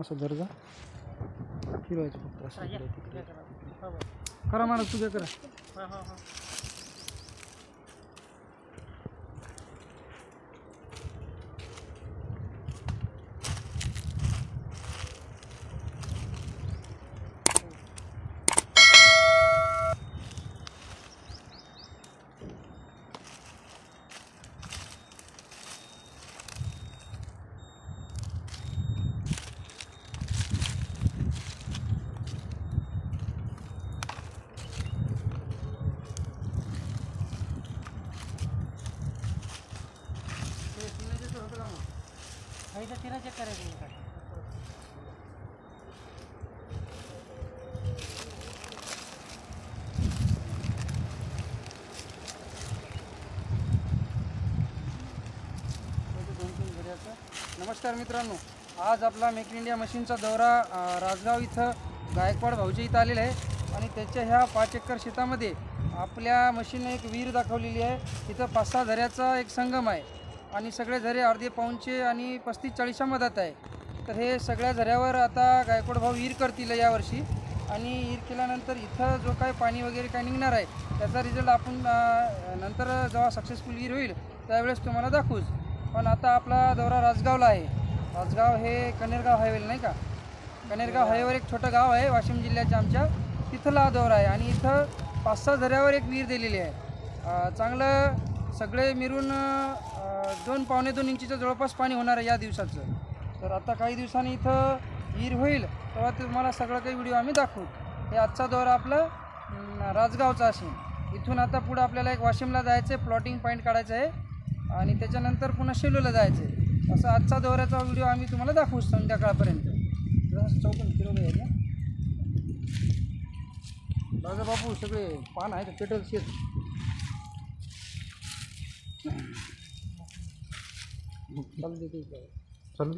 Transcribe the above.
असं दर्जा फिरवायचं फक्त असं इकडे तिकडे करा माणूस तुझ्या करा. तिला चेक करायचं नमस्कार मित्रांनो, आज आपला मेक इन इंडिया मशीनचा दौरा राजगाव इथं गायकवाड भाऊच्या इथं आलेला आहे आणि त्याच्या ह्या 5 एकर शेतामध्ये आपल्या मशीनने एक विहीर दाखवलेली आहे. इथं 5-6 झऱ्याचा एक संगम आहे आणि सगळे झरे अर्धे पाऊणचे आणि 35-40च्या मधात आहे. तर हे सगळ्या झऱ्यावर आता गायकवाड भाऊ विहीर करतील यावर्षी आणि विहीर केल्यानंतर इथं जो काय पाणी वगैरे काय निघणार आहे त्याचा रिझल्ट आपण नंतर जेव्हा सक्सेसफुल विहीर होईल त्यावेळेस तुम्हाला दाखवूच. पण आता आपला दौरा राजगावला आहे. राजगाव हे कनेरगाव हायवेला नाही का, कनेरगाव हायवेवर एक छोटं गाव आहे वाशिम जिल्ह्याच्या आमच्या, तिथला हा दौरा आहे आणि इथं 5-6 झऱ्यावर एक विहीर दिलेली आहे. चांगलं सगळे मिळून 2-2.25 इंचीचं जवळपास पाणी होणार आहे या दिवसाचं. तर आता काही दिवसांनी इथं विहीर होईल तेव्हा तुम्हाला सगळं काही व्हिडिओ आम्ही दाखवू. हे आजचा दौरा आपला राजगावचा असेल. इथून आता पुढं आपल्याला एक वाशिमला जायचं आहे, प्लॉटिंग पॉईंट काढायचं आहे आणि त्याच्यानंतर पुन्हा शेलूला जायचं आहे. असं आजचा दौऱ्याचा व्हिडिओ आम्ही तुम्हाला दाखवू संध्याकाळपर्यंत. चौकून फिरवलं आहे ना राजा बापू, सगळे पान आहेत पेट्रोल शेत. चालू देते चालू.